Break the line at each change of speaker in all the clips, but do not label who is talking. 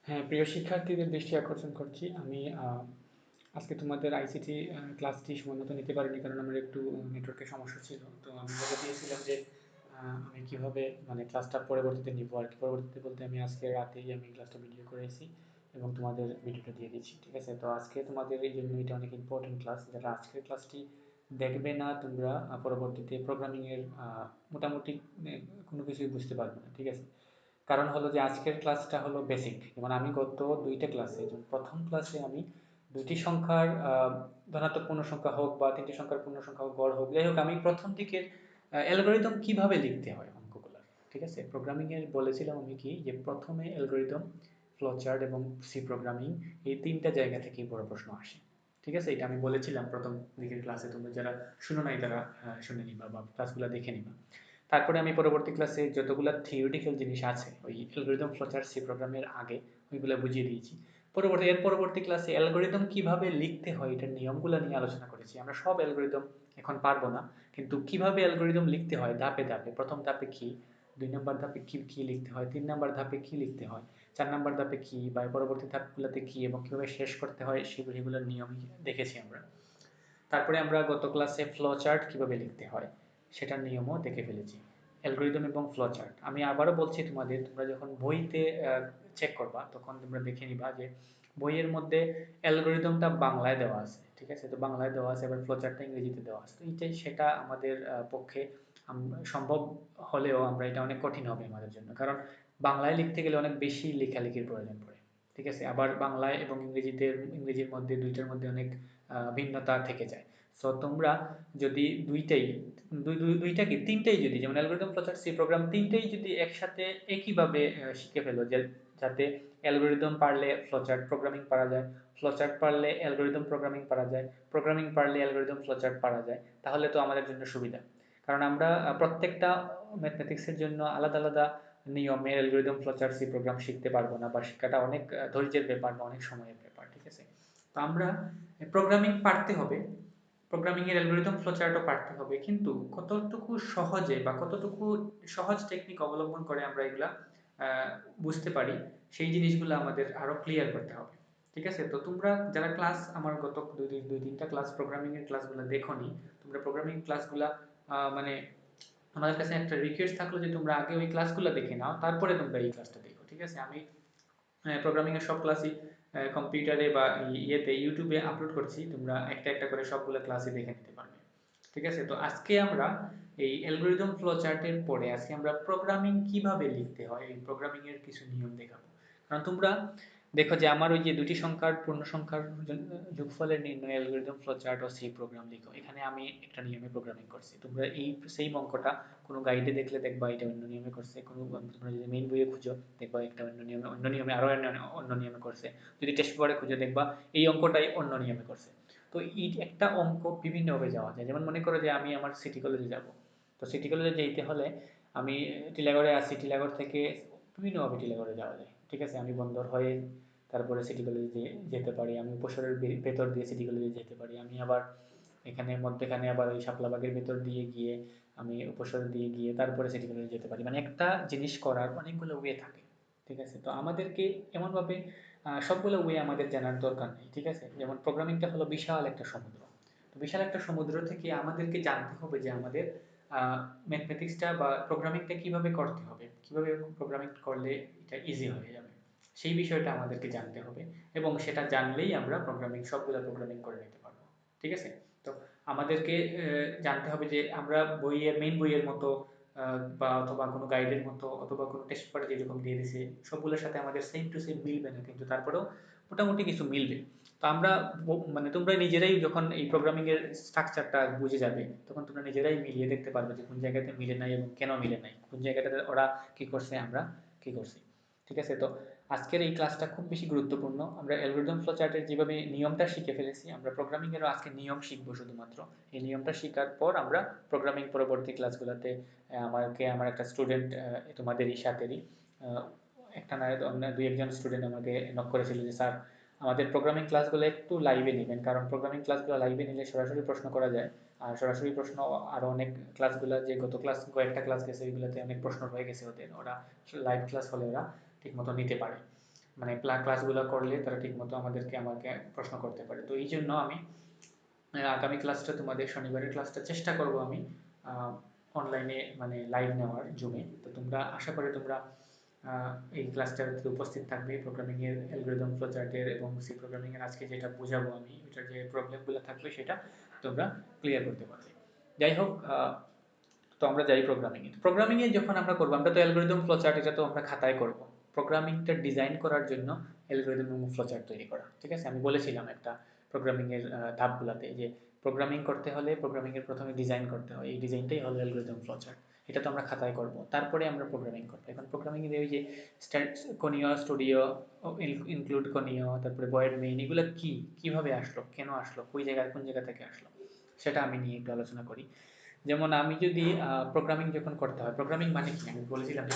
হ্যাঁ, প্রিয় শিক্ষার্থীদের দৃষ্টি আকর্ষণ করছি। আমি আজকে তোমাদের আইসিটি ক্লাসটি সময়মতো নিতে পারিনি, কারণ আমার একটু নেটওয়ার্কের সমস্যা ছিল। তো আমি বলে দিয়েছিলাম যে আমি কিভাবে মানে ক্লাসটা পরবর্তীতে নিব আর কি। পরবর্তীতে বলতে আমি আজকে রাতেই আমি ক্লাসটা ভিডিও করেছি এবং তোমাদের ভিডিওটা দিয়ে দিচ্ছি, ঠিক আছে? তো আজকে তোমাদের এই জন্য এটা অনেক ইম্পর্টেন্ট ক্লাস। যারা আজকের ক্লাসটি দেখবে না তোমরা পরবর্তীতে প্রোগ্রামিংয়ের মোটামুটি কোনো কিছুই বুঝতে পারবে না, ঠিক আছে? কারণ হলো যে আজকের ক্লাসটা হলো বেসিক। যেমন আমি গত দুইটা ক্লাসে, যেমন প্রথম ক্লাসে আমি দুইটি সংখ্যার ধনাত্মক পূর্ণ সংখ্যা হোক বা তিনটি সংখ্যার পূর্ণ সংখ্যা হোক, গড় হোক, যাই হোক, আমি প্রথম দিকের অ্যালগোরিদম কিভাবে লিখতে হয় অঙ্কগুলো, ঠিক আছে? প্রোগ্রামিং এর বলেছিলাম আমি কি যে প্রথমে অ্যালগোরিদম, ফ্লোচার্ট এবং সি প্রোগ্রামিং, এই তিনটা জায়গা থেকেই বড় প্রশ্ন আসে, ঠিক আছে? এটা আমি বলেছিলাম প্রথম দিকের ক্লাসে। তোমরা যারা শুনো নাই তারা শুনে নিবা বা ক্লাসগুলো দেখে নিবা। তারপরে আমি পরবর্তী ক্লাসে যতগুলো থিওরিটিক্যাল জিনিস আছে ওই অ্যালগরিদম ফ্লোচার্ট সি প্রোগ্রামের আগে ওইগুলো বুঝিয়ে দিয়েছি। পরবর্তী ক্লাসে অ্যালগরিদম কিভাবে লিখতে হয় এটার নিয়মগুলো নিয়ে আলোচনা করেছি। আমরা সব অ্যালগরিদম এখন পারবো না, কিন্তু কিভাবে অ্যালগরিদম লিখতে হয় ধাপে ধাপে, প্রথম ধাপে কি, 2 নম্বর ধাপে কি কি লিখতে হয়, 3 নম্বর ধাপে কি লিখতে হয়, 4 নম্বর ধাপে কি, বা পরবর্তী ধাপগুলোতে কি এবং কিভাবে শেষ করতে হয় সেগুলোর নিয়ম দেখেছি আমরা। তারপরে আমরা গত ক্লাসে ফ্লো চার্ট কিভাবে লিখতে হয় সেটার নিয়মও দেখে ফেলেছি। অ্যালগরিদম এবং ফ্লো চার্ট আমি আবারও বলছি তোমাদের, তোমরা যখন বইতে চেক করবা তখন তোমরা দেখে নিবা যে বইয়ের মধ্যে অ্যালগরিদমটা বাংলায় দেওয়া আছে, ঠিক আছে? তো বাংলায় দেওয়া আছে, এবার ফ্লো চার্টটা ইংরেজিতে দেওয়া আছে। তো এইটাই সেটা আমাদের পক্ষে সম্ভব হলেও আমরা এটা অনেক কঠিন হবে আমাদের জন্য, কারণ বাংলায় লিখতে গেলে অনেক বেশি লেখালেখির প্রয়োজন পড়ে, ঠিক আছে? আবার বাংলায় এবং ইংরেজির মধ্যে দুইটার মধ্যে অনেক ভিন্নতা থেকে যায়। সো তোমরা যদি দুইটা কি তিনটাই যদি, যেমন অ্যালগরিদম ফ্লোচার্ট সি প্রোগ্রাম, তিনটেই যদি একসাথে একইভাবে শিখে ফেলো, যে যাতে অ্যালগরিদম পারলে ফ্লোচার্ট প্রোগ্রামিং পারা যায়, ফ্লোচার্ট পারলে অ্যালগরিদম প্রোগ্রামিং পারা যায়, প্রোগ্রামিং পারলে অ্যালগরিদম ফ্লোচার্ট পারা যায়, তাহলে তো আমাদের জন্য সুবিধা। কারণ আমরা প্রত্যেকটা ম্যাথমেটিক্সের জন্য আলাদা আলাদা নিয়মের অ্যালগরিদম ফ্লোচার্ট সি প্রোগ্রাম শিখতে পারবো না, বা শেখাটা অনেক ধৈর্যের ব্যাপার বা অনেক সময়ের ব্যাপার, ঠিক আছে? তো আমরা প্রোগ্রামিং পারতে হবে, প্রোগ্রামিং এর অ্যালগরিদম ফ্লোচার্টও পারতে হবে, কিন্তু কতটুকু সহজে বা কতটুকু সহজ টেকনিক অবলম্বন করে আমরা এগুলা আহ, বুঝতে পারি, সেই জিনিসগুলো আমাদের আরো ক্লিয়ার করতে হবে, ঠিক আছে? তো তোমরা যারা ক্লাস আমার গত দুই তিনটা ক্লাস প্রোগ্রামিং এর ক্লাসগুলো দেখোনি, তোমরা প্রোগ্রামিং ক্লাসগুলা মানে আমাদের কাছে একটা রিকোয়েস্ট থাকলো যে তোমরা আগে ওই ক্লাসগুলো দেখে নাও, তারপরে তোমরা এই ক্লাসটা দেখো, ঠিক আছে? আমি প্রোগ্রামিং এর সব ক্লাসই কম্পিউটারে বা ইয়েতে ইউটিউবে আপলোড করছি, তোমরা একটা একটা করে সবগুলো ক্লাসই দেখে নিতে পারবে, ঠিক আছে? তো আজকে আমরা এই অ্যালগরিদম ফ্লো চার্টের পরে আজকে আমরা প্রোগ্রামিং কিভাবে লিখতে হয় এই প্রোগ্রামিং এর কিছু নিয়ম দেখাবো। কারণ তোমরা দেখো যে আমার ওই যে দুটি সংখ্যার পূর্ণ সংখ্যার যোগফলের নির্ণয় অ্যালগরিদম ফ্লো চার্ট ও সি প্রোগ্রাম লিখো, এখানে আমি একটা নিয়মে প্রোগ্রামিং করছি। তোমরা এই সেই অঙ্কটা কোনো গাইডে দেখলে দেখবা এটা অন্য নিয়মে করছে, কোনো তোমরা যদি মেইন বইয়ে খুঁজো দেখবা একটা অন্য নিয়মে আরো অন্য নিয়মে করছে, যদি টেস্ট পেপারে খুঁজে দেখবা এই অঙ্কটাই অন্য নিয়মে করছে। তো এই একটা অঙ্ক বিভিন্নভাবে যাওয়া যায়। যেমন মনে করো যে আমি আমার সিটি কলেজে যাব, তো সিটি কলেজে যেতে হলে আমি টিলাগড়ে আছি, টিলাগড় থেকে বিভিন্নভাবে টিলাগড়ে যাওয়া যায়, ঠিক আছে? আমি বন্দর হয়ে তারপরে সিটি কলেজে যেতে পারি, আমি উপশহরের ভেতর দিয়ে সিটি কলেজে যেতে পারি, আমি আবার এখানে মধ্যেখানে আবার ওই শাপলাবাগের ভেতর দিয়ে গিয়ে আমি উপশহর দিয়ে গিয়ে তারপরে সিটি কলেজে যেতে পারি। মানে একটা জিনিস করার অনেকগুলো ওয়ে থাকে, ঠিক আছে? তো আমাদেরকে এমনভাবে সবগুলো ওয়ে আমাদের জানার দরকার নেই, ঠিক আছে? যেমন প্রোগ্রামিংটা হলো বিশাল একটা সমুদ্র। তো বিশাল একটা সমুদ্র থেকে আমাদেরকে জানতে হবে যে আমাদের ম্যাথমেটিক্সটা বা প্রোগ্রামিংটা কিভাবে করতে হবে, কিভাবে প্রোগ্রামিং করলে এটা ইজি হয়ে যাবে, সেই বিষয়টা আমাদেরকে জানতে হবে। এবং সেটা জানলেই আমরা সবগুলো প্রোগ্রামিং করে নিতে পারবো, ঠিক আছে? তো আমাদেরকে জানতে হবে যে আমরা মেইন বইয়ের মতো বা অথবা কোনো গাইডের মতো অথবা কোনো টেক্সট পেপারে যেরকম দিয়ে দিছে সবগুলোর সাথে আমাদের সেম টু সেম মিলবে না, কিন্তু তারপরেও মোটামুটি কিছু মিলবে। তো আমরা মানে তোমরা নিজেরাই যখন এই প্রোগ্রামিং এর স্ট্রাকচারটা বুঝে যাবে তখন তোমরা নিজেরাই মিলিয়ে দেখতে পারবে যে কোন জায়গাতে মিলে নাই এবং কেন মিলে নাই, কোন জায়গাটাতে ওরা কি করছে আমরা কি করছি, ঠিক আছে? তো আজকের এই ক্লাসটা খুব বেশি গুরুত্বপূর্ণ। আমরা অ্যালগরিদম ফ্লো চার্টের যেভাবে নিয়মটা শিখে ফেলেছি, আমরা প্রোগ্রামিং এরও আজকে নিয়ম শিখবো শুধুমাত্র। এই নিয়মটা শেখার পর আমরা প্রোগ্রামিং পরবর্তী ক্লাসগুলোতে আমার একটা স্টুডেন্ট তোমাদেরই সাথেরই একটা না অন্য দুই একজন স্টুডেন্ট আমাকে নক করেছিল যে স্যার আমাদের প্রোগ্রামিং ক্লাসগুলো একটু লাইভে নেবেন, কারণ প্রোগ্রামিং ক্লাসগুলো লাইভে নিলে সরাসরি প্রশ্ন করা যায়। আর সরাসরি প্রশ্ন আরও অনেক ক্লাসগুলো যে গত ক্লাস কয়েকটা ক্লাস গেছে ওইগুলোতে অনেক প্রশ্ন রয়ে গেছে ওদের, ওরা লাইভ ক্লাস হলে ওরা ঠিকমতো নিতে পারে, মানে ক্লাসগুলো করলে তারা ঠিকমতো আমাকে প্রশ্ন করতে পারে। তো এই জন্য আমি আগামী ক্লাসটা, তোমাদের শনিবারের ক্লাসটা চেষ্টা করব আমি অনলাইনে মানে লাইভ নেওয়ার জুমে। তো তোমরা আশা করি তোমরা এই ক্লাসটাতে উপস্থিত থাকবে। প্রোগ্রামিং এর অ্যালগরিদম ফ্লোচার্টের এবং সি প্রোগ্রামিং এর আজকে যেটা বোঝাবো আমি, ওটার যে প্রবলেমগুলো থাকবে সেটা তোমরা ক্লিয়ার করতে পারবে। যাই হোক, তো আমরা যাই প্রোগ্রামিং এ। প্রোগ্রামিং এ যখন আমরা করব, আমরা তো অ্যালগরিদম ফ্লোচার্ট এটা তো আমরা খাতায় করব। প্রোগ্রামিংটা ডিজাইন করার জন্য অ্যালগরিদম এবং ফ্লোচার্ট তৈরি করা, ঠিক আছে? আমি বলেছিলাম একটা প্রোগ্রামিং এর ধাপগুলোতে যে প্রোগ্রামিং করতে হলে প্রোগ্রামিং এর প্রথমে ডিজাইন করতে হয়, এই ডিজাইনটাই হলো অ্যালগরিদম ফ্লোচার্ট। এটা তো আমরা খাতায় করব, তারপরে আমরা প্রোগ্রামিং করব। এখন প্রোগ্রামিং এর ওই যে কোনিও, স্টুডিও, ইনক্লুড কোনিও, তারপরে ভয়েড মেইন, এগুলো কি, কিভাবে আসলো, কেন আসলো, কোন জায়গা থেকে আসলো, সেটা আমি নিয়ে একটু আলোচনা করি। যেমন আমি যদি প্রোগ্রামিং যখন করতে হয়, প্রোগ্রামিং মানে কি আমি বলেছিলাম যে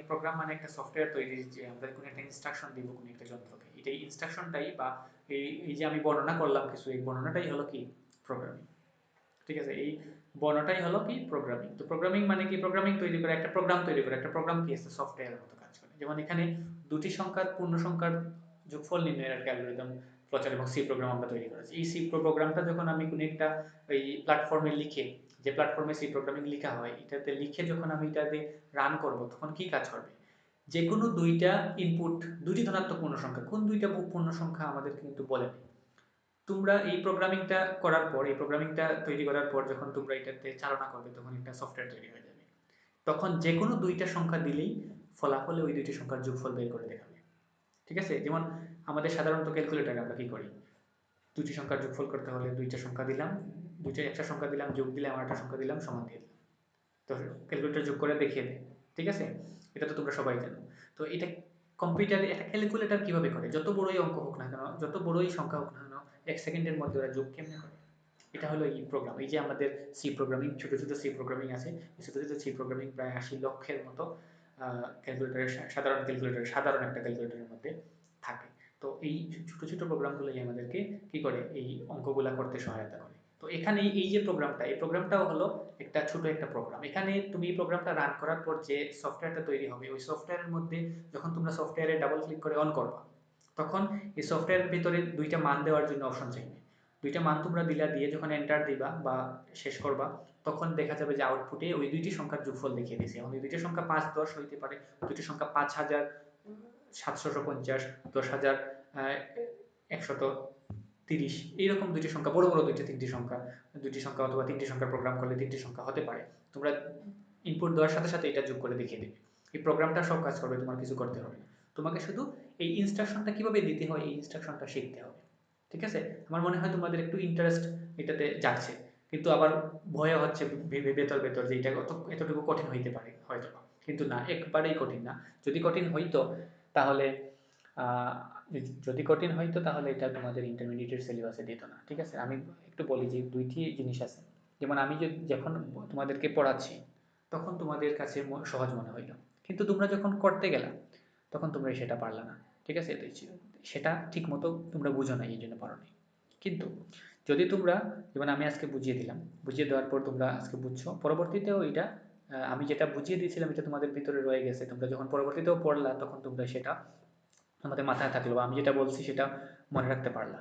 প্রোগ্রাম মানে একটা সফটওয়্যার তৈরি, যে আমরা কোনো একটা ইনস্ট্রাকশন দিব কোনো একটা যন্ত্রকে, এটাই ইনস্ট্রাকশনটাই বা এই যে আমি বর্ণনা করলাম কিছু, এই বর্ণনাটাই হলো কি প্রোগ্রামিং, ঠিক আছে? এই বর্ণনাটাই হলো কি প্রোগ্রামিং। তো প্রোগ্রামিং মানে কি, প্রোগ্রামিং তৈরি করে একটা প্রোগ্রাম তৈরি করে, একটা প্রোগ্রাম কি আছে সফটওয়্যারের মতো কাজ করে। যেমন এখানে দুটি সংখ্যার পূর্ণ সংখ্যার যোগফল নির্ণয়ের একটা অ্যালগরিদম ফ্লোচার্ট এবং সি প্রোগ্রাম আমরা তৈরি করেছি। এই সি প্রোগ্রামটা যখন আমি কোনো একটা ওই প্ল্যাটফর্মে লিখে, যে প্ল্যাটফর্মে সি প্রোগ্রামিং লেখা হয়, এটাতে লিখে যখন আমি এটাতে রান করব, তখন কি কাজ করবে, যে কোনো দুইটা ইনপুট, দুটি ধনাত্মক পূর্ণ সংখ্যা, কোন দুইটা পূর্ণ সংখ্যা আমাদের কিন্তু বলে নেই। তোমরা এই প্রোগ্রামিংটা করার পর, এই প্রোগ্রামিংটা তৈরি করার পর যখন তোমরা এটাতে চালনা করবে, তখন একটা সফটওয়্যার তৈরি হয়ে যাবে। তখন যে কোনো দুইটা সংখ্যা দিলেই ফলাফলে ওই দুইটি সংখ্যার যোগফল বের করে দেখাবে, ঠিক আছে? যেমন আমাদের সাধারণত ক্যালকুলেটরে আমরা কি করি, দুটি সংখ্যার যোগফল করতে হলে দুইটা সংখ্যা দিলাম, দুইটা একটা সংখ্যা দিলাম, যোগ দিলাম, আর একটা সংখ্যা দিলাম, সমান দিয়ে দিলাম, তো ক্যালকুলেটর যোগ করে দেখিয়ে দেয়, ঠিক আছে? এটা তো তোমরা সবাই জানো। তো এটা কম্পিউটারে একটা ক্যালকুলেটর কিভাবে করে, যত বড়ই অঙ্ক হোক না কেন, যত বড়ই সংখ্যা হোক না কেন, 1 সেকেন্ডের মধ্যে ওরা যোগ কেমনে করে, এটা হলো এই প্রোগ্রাম। এই যে আমাদের সি প্রোগ্রামিং, ছোট ছোট সি প্রোগ্রামিং আছে, এই ছোট ছোট সি প্রোগ্রামিং প্রায় 80 লক্ষের মতো ক্যালকুলেটরের, সাধারণ একটা ক্যালকুলেটরের মধ্যে থাকে। তো এই ছোট ছোট প্রোগ্রামগুলোই আমাদেরকে কি করে, এই অঙ্কগুলা করতে সহায়তা করে। তো এখানে এই যে প্রোগ্রামটা, এই প্রোগ্রামটাও হলো একটা ছোট একটা প্রোগ্রাম। এখানে তুমি এই প্রোগ্রামটা রান করার পর যে সফটওয়্যারটা তৈরি হবে, ওই সফটওয়্যারের মধ্যে যখন তোমরা সফটওয়্যারে ডাবল ক্লিক করে অন করবা, তখন এই সফটওয়্যারের ভিতরে দুইটা মান দেওয়ার জন্য অপশন চাইবে। দুইটা মান তোমরা দিয়ে যখন এন্টার দিবা বা শেষ করবা, তখন দেখা যাবে যে আউটপুটে ওই দুইটি সংখ্যার যোগফল দেখিয়ে দিয়েছে। এবং এই দুইটি সংখ্যা 5, 10 হইতে পারে, দুইটি সংখ্যা 5,750, 10,130, এইরকম দুইটি সংখ্যা, বড় বড় দুইটি সংখ্যা অথবা তিনটি সংখ্যার প্রোগ্রাম করলে তিনটি সংখ্যা হতে পারে। তোমরা ইনপুট দেওয়ার সাথে সাথে এটা যোগ করে দেখিয়ে দেবে। এই প্রোগ্রামটা সব কাজ করবে, তোমার কিছু করতে হবে না। তোমাকে শুধু এই ইনস্ট্রাকশনটা কিভাবে দিতে হয়, এই ইনস্ট্রাকশনটা শিখতে হবে, ঠিক আছে? আমার মনে হয় তোমাদের একটু ইন্টারেস্ট এটাতে যাচ্ছে, কিন্তু আবার ভয় হচ্ছে ভেতর ভেতর যে এটা এতটুকু কঠিন হইতে পারে হয়তো, কিন্তু না, একবারেই কঠিন না। যদি কঠিন হইতো তাহলে আহ, যদি কঠিন হইতো তাহলে এটা তোমাদের ইন্টারমিডিয়েটের সিলেবাসে দিত না, ঠিক আছে? আমি একটু বলি যে দুইটি জিনিস আছে। যেমন আমি যখন তোমাদেরকে পড়াচ্ছি, তখন তোমাদের কাছে সহজ মনে হইলো, কিন্তু তোমরা যখন করতে গেলা, তখন তোমরা সেটা পারলা না, ঠিক আছে? তো সেটা ঠিক মতো তোমরা বুঝো না, এই জন্য পারো না। কিন্তু যদি তোমরা, যেমন আমি আজকে বুঝিয়ে দিলাম, বুঝিয়ে দেওয়ার পর তোমরা আজকে বুঝছো, পরবর্তীতেও এটা আমি যেটা বুঝিয়ে দিয়েছিলাম এটা তোমাদের ভিতরে রয়ে গেছে, তোমরা যখন পরবর্তীতেও পড়লা তখন তোমরা সেটা আমাদের মাথায় থাকলো, আমি যেটা বলছি সেটা মনে রাখতে পারলা,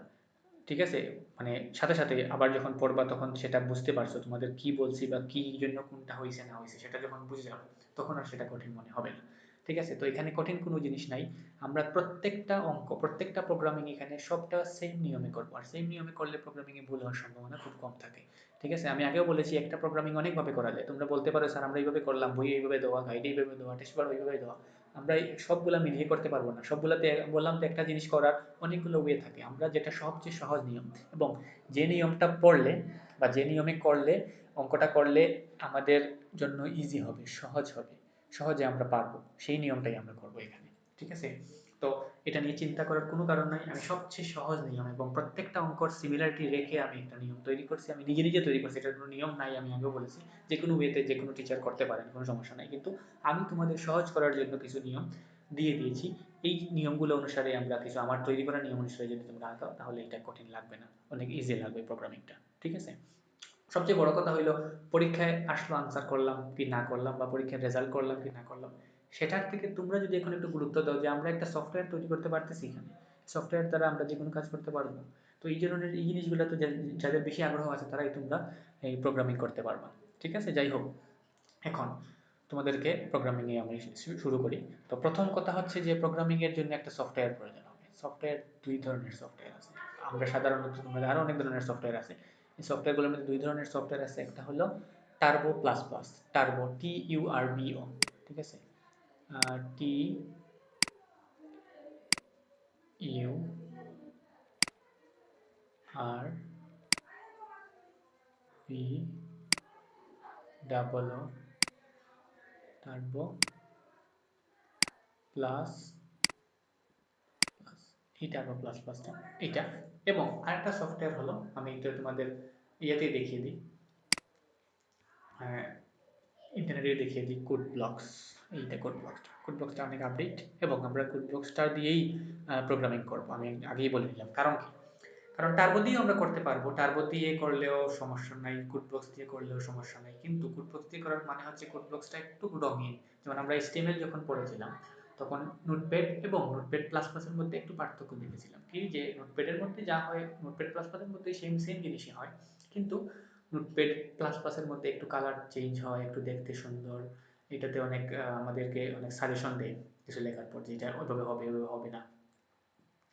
ঠিক আছে? মানে সাথে সাথে আবার যখন পড়বা তখন সেটা বুঝতে পারছো তোমাদের কি বলছি বা কি জন্য কোনটা হয়েছে না হয়েছে, সেটা যখন বুঝে যাবে তখন আর সেটা কঠিন মনে হবে না, ঠিক আছে? তো এখানে কঠিন কোনো জিনিস নাই। আমরা প্রত্যেকটা অঙ্ক, প্রত্যেকটা প্রোগ্রামিং এখানে সবটা সেম নিয়মে করবো, আর সেম নিয়মে করলে প্রোগ্রামিং এ ভুল হওয়ার সম্ভাবনা খুব কম থাকে, ঠিক আছে? আমি আগেও বলেছি একটা প্রোগ্রামিং অনেকভাবে করা যায়। তোমরা বলতে পারো স্যার আমরা এইভাবে করলাম, বই এইভাবে দেওয়া, গাইড এইভাবে দেওয়া, টেস্ট পেপার ওইভাবে দেওয়া, আমরা সবগুলা মিলিয়ে করতে পারবো না। সবগুলাতে বললাম তো একটা জিনিস করার অনেকগুলো ওয়ে থাকে, আমরা যেটা সবচেয়ে সহজ নিয়ম এবং যে নিয়মটা পড়লে বা যে নিয়মে করলে অঙ্কটা করলে আমাদের জন্য ইজি হবে, সহজ হবে, সহজে আমরা পারবো, সেই নিয়মটাই আমরা করবো এখানে, ঠিক আছে? তো এটা নিয়ে চিন্তা করার কোনো কারণ নাই। আমি সবচেয়ে সহজ নিয়ম এবং প্রত্যেকটা অঙ্কর সিমিলারিটি রেখে আমি একটা নিয়ম তৈরি করছি, আমি নিজে নিজে তৈরি করছি, এটার কোনো নিয়ম নাই। আমি আগেও বলেছি যে কোনো ওয়েতে যে কোনো টিচার করতে পারেন, কোনো সমস্যা নাই, কিন্তু আমি তোমাদের সহজ করার জন্য কিছু নিয়ম দিয়ে দিয়েছি। এই নিয়মগুলো অনুসারে আমরা কিছু, আমার তৈরি করা নিয়ম অনুসারে যদি তোমরা আঁকাও তাহলে এটা কঠিন লাগবে না, অনেক ইজি লাগবে প্রোগ্রামিংটা, ঠিক আছে? সবচেয়ে বড় কথা হইলো পরীক্ষায় আসলো, আনসার করলাম কি না করলাম, বা পরীক্ষার রেজাল্ট করলাম কি না করলাম, সেটার থেকে তোমরা যদি এখন একটু গুরুত্ব দাও যে আমরা একটা সফটওয়্যার তৈরি করতে পারতেছি এখানে, সফটওয়্যার দ্বারা আমরা যে কোনো কাজ করতে পারবো, তো এই ধরনের এই জিনিসগুলো তো যাদের বেশি আগ্রহ আছে তারাই তোমরা এই প্রোগ্রামিং করতে পারবা। ঠিক আছে, যাই হোক, এখন তোমাদেরকে প্রোগ্রামিং এ আমি শুরু করি। তো প্রথম কথা হচ্ছে যে প্রোগ্রামিং এর জন্য একটা সফটওয়্যার প্রয়োজন হবে। সফটওয়্যার দুই ধরনের সফটওয়্যার আছে। আমরা সাধারণত তোমাদের আরো অনেক ধরনের সফটওয়্যার আছে। এই সফটওয়্যারগুলোর মধ্যে দুই ধরনের সফটওয়্যার আছে। একটা হলো turbo plus plus, turbo TURBO, ঠিক আছে, TURBO, টার্বো প্লাস প্লাস, এই টার্বো প্লাস প্লাসটা এটা। এবং আরেকটা সফটওয়্যার হলো, আমি এটা তোমাদের ইয়েতে দেখিয়ে দিই, ইন্টারনেটে দেখিয়ে দিই, কোড ব্লকস। এইটা কোড ব্লকসটা অনেক আপডেট, এবং আমরা কোড ব্লকসটা দিয়েই প্রোগ্রামিং করব। আমি আগেই বলে নিলাম কারণ কি, কারণ টার্বো দিয়েও আমরা করতে পারবো, টার্বো দিয়ে করলেও সমস্যা নাই, কোড ব্লকস দিয়ে করলেও সমস্যা নাই, কিন্তু কোড ব্লকস দিয়ে করার মানে হচ্ছে কোড ব্লকসটা একটু রঙিন। যেমন আমরা HTML যখন পড়েছিলাম তখন নোটপ্যাড এবং নোটপ্যাড প্লাস প্লাসের মধ্যে একটু পার্থক্য দেখেছিলাম, কি যে নোটপ্যাডের মধ্যে যা হয় নোটপ্যাড প্লাস প্লাসের মধ্যে সেম সেম জিনিসই হয়, কিন্তু নোটপ্যাড প্লাস প্লাসের মধ্যে একটু কালার চেঞ্জ হয়, একটু দেখতে সুন্দর, এটাতে অনেক আমাদেরকে অনেক সাজেশন দেয় কিছু লেখার পর, যে এটা ওইভাবে হবে ওইভাবে হবে না,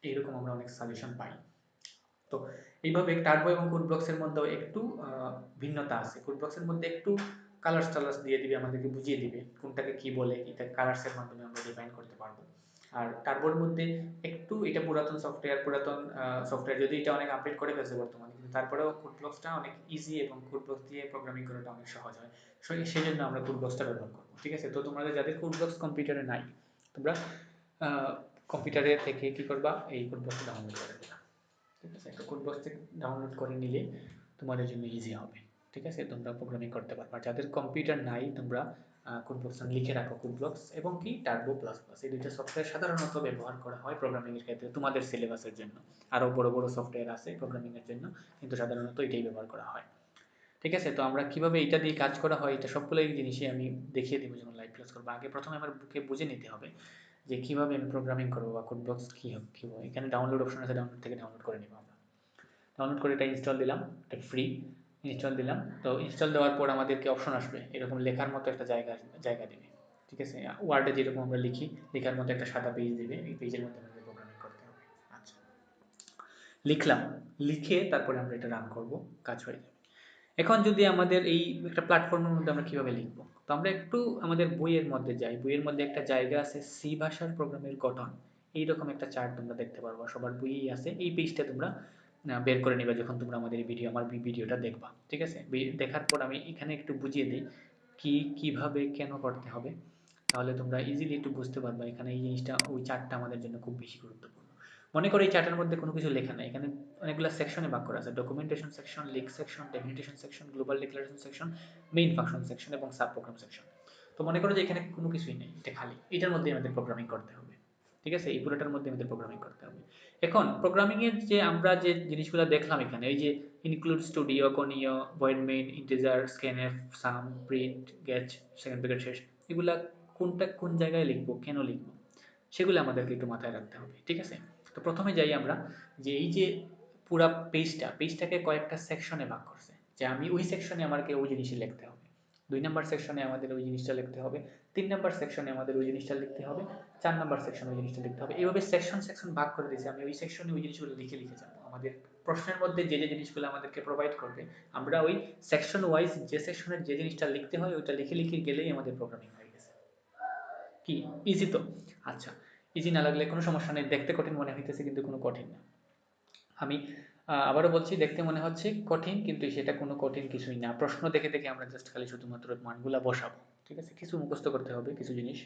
এইরকম আমরা অনেক সাজেশন পাই। তো এইভাবে টার্বো এবং কোড ব্লকসের মধ্যেও একটু ভিন্নতা আছে। কোড ব্লকসের মধ্যে একটু কালার্স টালার্স দিয়ে দিবে, আমাদেরকে বুঝিয়ে দিবে কোনটাকে কি বলে, এটা কালার্সের মাধ্যমে আমরা ডিফাইন করতে পারবো। আর টার্বোর মধ্যে একটু, এটা পুরাতন সফটওয়্যার যদি এটা অনেক আপডেট করে ফেলছে বর্তমানে, কিন্তু তারপরেও কোড ব্লকসটা অনেক ইজি এবং কোড ব্লকস দিয়ে প্রোগ্রামিং করাটা অনেক সহজ হয়। সেই জন্য আমরা কোড ব্লকসটা ব্যবহার করবো। ঠিক আছে, তো তোমাদের যাদের কোড ব্লকস কম্পিউটারে নাই, তোমরা কম্পিউটারে থেকে কি করবা, এই কোড ব্লকসটা ডাউনলোড করে দিবা। ঠিক আছে, একটা কোড বক্স থেকে ডাউনলোড করে নিলে তোমাদের জন্য ইজি হবে। ঠিক আছে, তোমরা প্রোগ্রামিং করতে পারবা। যাদের কম্পিউটার নাই, তোমরা কোড ব্লকস লিখে রাখো, কোড ব্লকস এবং কি টার্বো প্লাস প্লাস, এই দুইটা সফটওয়্যার সাধারণত ব্যবহার করা হয় প্রোগ্রামিং এর ক্ষেত্রে তোমাদের সিলেবাসের জন্য। আরো বড় বড় সফটওয়্যার আছে প্রোগ্রামিং এর জন্য, কিন্তু সাধারণত এটাই ব্যবহার করা হয়। ঠিক আছে, তো আমরা কিভাবে এটা দিয়ে কাজ করা হয়, এটা সবগুলোই জিনিসই আমি দেখিয়ে দিব যখন লাইভ ক্লাস করবো। আগে প্রথমে আমার বুকে বুঝে নিতে হবে যে কিভাবে আমি প্রোগ্রামিং করবো বা কোড ব্লকস কি হবে। এখানে ডাউনলোড অপশন আছে, ডাউনলোড থেকে ডাউনলোড করে নিব আমরা। ডাউনলোড করে এটা ইনস্টল দিলাম, এটা ফ্রি, ইনস্টল দিলাম। তো ইনস্টল দেওয়ার পর আমাদেরকে অপশন আসবে, এরকম লেখার মতো একটা জায়গা দেবে। ঠিক আছে, ওয়ার্ডে যেরকম আমরা লিখি, লেখার মতো একটা সাদা পেজ দেবে, এই পেজের মধ্যে আমাদের প্রোগ্রামিং করতে হবে। আচ্ছা, লিখলাম, লিখে তারপরে আমরা এটা রান করব, কাজ হয়ে যাবে। এখন যদি আমাদের এই একটা প্ল্যাটফর্মের মধ্যে আমরা কিভাবে লিখব, তো আমরা একটু আমাদের বইয়ের মধ্যে যাই। বইয়ের মধ্যে একটা জায়গা আছে সি ভাষার প্রোগ্রামের গঠন, এইরকম একটা চার্ট তোমরা দেখতে পারবা, সবার বইই আছে। এই পেজটা তোমরা বের করে নিবা যখন তোমরা আমাদের এই আমার ভিডিওটা দেখবা। ঠিক আছে, দেখার পর আমি এখানে একটু বুঝিয়ে দিই কিভাবে কেন করতে হবে, তাহলে তোমরা ইজিলি একটু বুঝতে পারবা। এখানে এই জিনিসটা, ওই চার্টটা আমাদের জন্য খুব বেশি গুরুত্বপূর্ণ। মনে করো এই চার্টের মধ্যে কোনো কিছু লেখা নাই, এখানে অনেকগুলো সেকশনে ভাগ করা আছে, documentation section, link section, definition section, global declaration section, main function section এবং সাব প্রোগ্রাম সেকশন। তো মনে করো যে এখানে কোনো কিছুই নেই, এটা খালি, এটার মধ্যে আমাদের প্রোগ্রামিং করতে হবে। ঠিক আছে, এই পুরোটার মধ্যে আমাদের প্রোগ্রামিং করতে হবে। এখন প্রোগ্রামিং এর যে আমরা যে জিনিসগুলো দেখলাম এখানে, এই যে include, studio, conio, void main, integer, scanf, sum, print, get, second bracket শেষ, এগুলা কোনটা কোন জায়গায় লিখবো, কেন লিখবো, সেগুলো আমাদেরকে একটু মাথায় রাখতে হবে। ঠিক আছে, তো প্রথমে যাই আমরা, যে এই যে পুরা পেজটাকে কয়েকটা সেকশনে ভাগ করছে, যে আমি ওই সেকশনে আমাকে ওই জিনিসই লিখতে হবে, 2 নম্বর সেকশনে আমাদের ওই জিনিসটা লিখতে হবে, 3 নম্বর সেকশনে আমাদের ওই জিনিসটা লিখতে হবে, 4 নম্বর সেকশনে ওই জিনিসটা লিখতে হবে। এইভাবে সেকশন সেকশন ভাগ করে দিয়েছি, আমি ওই সেকশনে ওই জিনিসগুলো লিখে লিখে যাবো। আমাদের প্রশ্নের মধ্যে যে যে জিনিসগুলো আমাদেরকে প্রোভাইড করবে, আমরা ওই সেকশন ওয়াইজ যে সেকশনের যে জিনিসটা লিখতে হয় ওইটা লিখে লিখে গেলেই আমাদের প্রোগ্রামিং হয়ে গেছে। কি, ইজি তো? আচ্ছা, ইজি না লাগলে কোনো সমস্যা নেই, দেখতে কঠিন মনে হইতেছে কিন্তু কোনো কঠিন না। আমি আবারও বলছি, দেখতে মনে হচ্ছে কঠিন কিন্তু সেটা কোনো কঠিন কিছুই না। প্রশ্ন দেখে দেখে আমরা জাস্ট খালি শুধুমাত্র মানগুলা বসাবো। ঠিক আছে, কিছু মুখস্থ করতে হবে কিছু জিনিস।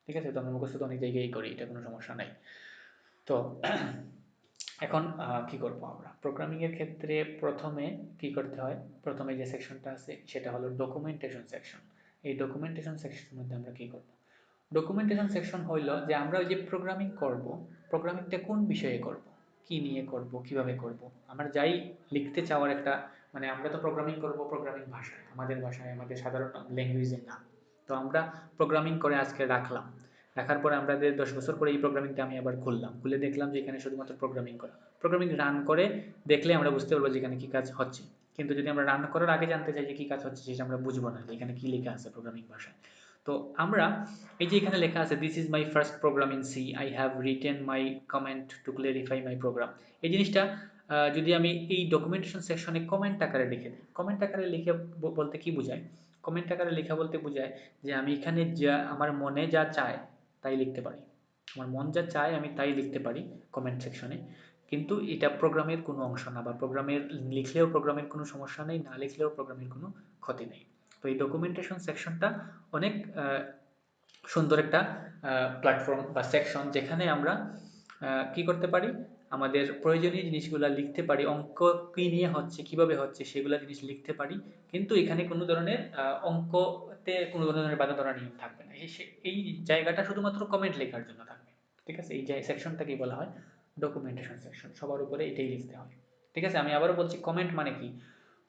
ঠিক আছে, তো আমরা মুখস্থ তো অনেক জায়গায় করি, এটা কোনো সমস্যা নাই। তো এখন কি করব আমরা প্রোগ্রামিং এর ক্ষেত্রে, প্রথমে কি করতে হয়, প্রথমে যে সেকশনটা আছে সেটা হলো ডকুমেন্টেশন সেকশন। এই ডকুমেন্টেশন সেকশনের মধ্যে আমরা কি করব, ডকুমেন্টেশন সেকশন হইল যে আমরা ওই যে প্রোগ্রামিং করব, প্রোগ্রামিংটা কোন বিষয়ে করব, কি নিয়ে করব, কিভাবে করব, আমরা যাই লিখতে চাওয়ার একটা, মানে আমরা তো প্রোগ্রামিং করব প্রোগ্রামিং ভাষায়, আমাদের ভাষায়, আমাদের সাধারণ ল্যাঙ্গুয়েজে না। তো আমরা প্রোগ্রামিং করে আজকে রাখলাম, রাখার পরে আমরা 10 বছর পরে এই প্রোগ্রামিংটা আমি আবার খুললাম, খুলে দেখলাম যে এখানে শুধুমাত্র প্রোগ্রামিং করা, প্রোগ্রামিং রান করে দেখলে আমরা বুঝতে পারবো যে এখানে কী কাজ হচ্ছে। কিন্তু যদি আমরা রান করার আগে জানতে চাই যে কী কাজ হচ্ছে, সেটা আমরা বুঝবো না যে এখানে কী লেখা আছে প্রোগ্রামিং ভাষায়। তো আমরা এই যে এখানে লেখা আছে, this is my first program in C, I have written my comment to clarify my program, এই জিনিসটা যদি আমি এই ডকুমেন্টেশন সেকশনে কমেন্ট আকারে লিখে দিই, কমেন্ট আকারে লিখে বলতে কি বোঝায়, কমেন্ট আকারে লেখা বলতে বোঝায় যে আমি এখানে যা আমার মনে যা চায় তাই লিখতে পারি, আমার মন যা চায় আমি তাই লিখতে পারি কমেন্ট সেকশনে। কিন্তু এটা প্রোগ্রামের কোনো অংশ না, বা প্রোগ্রামের লিখলেও প্রোগ্রামের কোনো সমস্যা নেই, না লিখলেও প্রোগ্রামের কোনো ক্ষতি নেই। তো এই ডকুমেন্টেশন সেকশনটা অনেক সুন্দর একটা প্ল্যাটফর্ম বা সেকশন, যেখানে আমরা কি করতে পারি, আমাদের প্রয়োজনীয় জিনিসগুলো লিখতে পারি, অঙ্ক কী নিয়ে হচ্ছে, কিভাবে হচ্ছে, সেগুলো জিনিস লিখতে পারি। কিন্তু এখানে কোনো ধরনের অঙ্কতে কোনো ধরনের বাধা ধরা নিয়ম থাকবে না, এই জায়গাটা শুধুমাত্র কমেন্ট লেখার জন্য থাকবে। ঠিক আছে, এই যে সেকশনটাকেই বলা হয় ডকুমেন্টেশন সেকশন, সবার উপরে এটাই লিখতে হয়। ঠিক আছে, আমি আবারও বলছি, কমেন্ট মানে কি,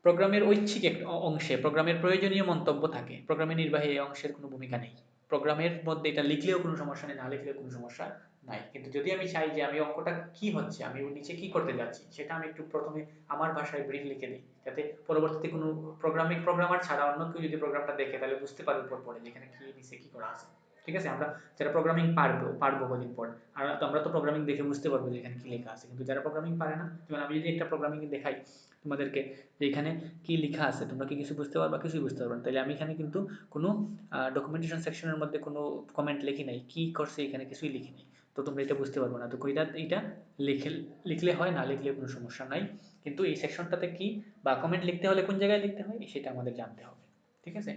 প্রোগ্রামের ঐচ্ছিক একটা অংশে প্রোগ্রামের প্রয়োজনীয় মন্তব্য থাকে, প্রোগ্রামের নির্বাহী এই অংশের কোনো ভূমিকা নেই, প্রোগ্রামের মধ্যে এটা লিখলেও কোনো সমস্যা নেই, না লিখলেও কোনো সমস্যা নাই। কিন্তু যদি আমি চাই যে আমি অঙ্কটা কি হচ্ছে, আমি নিচে কি করতে যাচ্ছি, সেটা আমি একটু প্রথমে আমার ভাষায় ব্রিফ লিখে দিই, যাতে পরবর্তীতে কোনো প্রোগ্রামার ছাড়া অন্য কেউ যদি প্রোগ্রামটা দেখে তাহলে বুঝতে পারবে উপর পরে যে এখানে কি নিচে কি করা আছে। ঠিক আছে, আমরা যারা প্রোগ্রামিং পারবো কদিন পর, আর আমরা তো প্রোগ্রামিং দেখে বুঝতে পারবো যে এখানে কি লেখা আছে, কিন্তু যারা প্রোগ্রামিং পারে না, যেমন আমি যদি একটা প্রোগ্রামিং দেখাই তোমাদেরকে যে এখানে কি লেখা আছে, তোমরা কি কিছু বুঝতে পারবা, কিছুই বুঝতে পারবে না, তাহলে আমি এখানে কিন্তু কোনো ডকুমেন্টেশন সেকশনের মধ্যে কোনো কমেন্ট লিখি নাই, কি করছে এখানে কিছুই লিখি নাই, তো তোমরা এটা বুঝতে পারবো না। তো এটা লিখে লিখলে হয়, না লিখলে কোনো সমস্যা নাই, কিন্তু এই সেকশনটাতে কি বা কমেন্ট লিখতে হলে কোন জায়গায় লিখতে হয় সেটা আমাদের জানতে হবে। ঠিক আছে,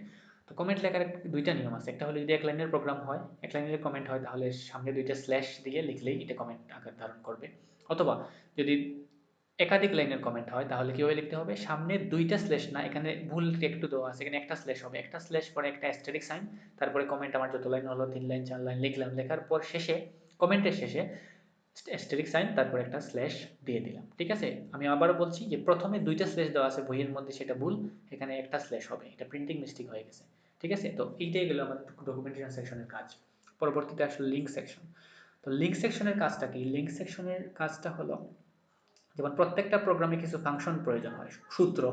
তো কমেন্ট লেখার দুইটা নিয়ম আছে, একটা হলো যদি এক লাইনের প্রোগ্রাম হয়, এক লাইনের কমেন্ট হয়, তাহলে সামনে দুইটা স্ল্যাশ দিয়ে লিখলেই এটা কমেন্ট আকার ধারণ করবে। অথবা যদি একাধিক লাইনের কমেন্ট হয়, তাহলে কিভাবে লিখতে হবে, সামনে দুইটা স্ল্যাশ না, এখানে ভুল একটু দেওয়া আছে, এখানে একটা স্ল্যাশ হবে, একটা স্ল্যাশ পরে একটা অ্যাস্টেরিক সাইন, তারপরে কমেন্ট আমার যত লাইন হলো 3 লাইন 4 লাইন লিখলাম, লেখার পর শেষে কমেন্টের শেষে অ্যাস্টেরিক সাইন, তারপর একটা স্ল্যাশ দিয়ে দিলাম। ঠিক আছে, আমি আবারও বলছি যে প্রথমে দুইটা স্ল্যাশ দেওয়া আছে বইয়ের মধ্যে, সেটা ভুল, এখানে একটা স্ল্যাশ হবে, এটা প্রিন্টিং মিস্টেক হয়ে গেছে। ঠিক আছে, তো এইটাই গেল আমাদের ডকুমেন্টেশন সেকশনের কাজ। পরবর্তীতে আসলে লিঙ্ক সেকশন। তো লিঙ্ক সেকশনের কাজটা কি, লিঙ্ক সেকশনের কাজটা হলো, যেমন প্রত্যেকটা প্রোগ্রামে কিছু ফাংশন প্রয়োজন হয়, সূত্র,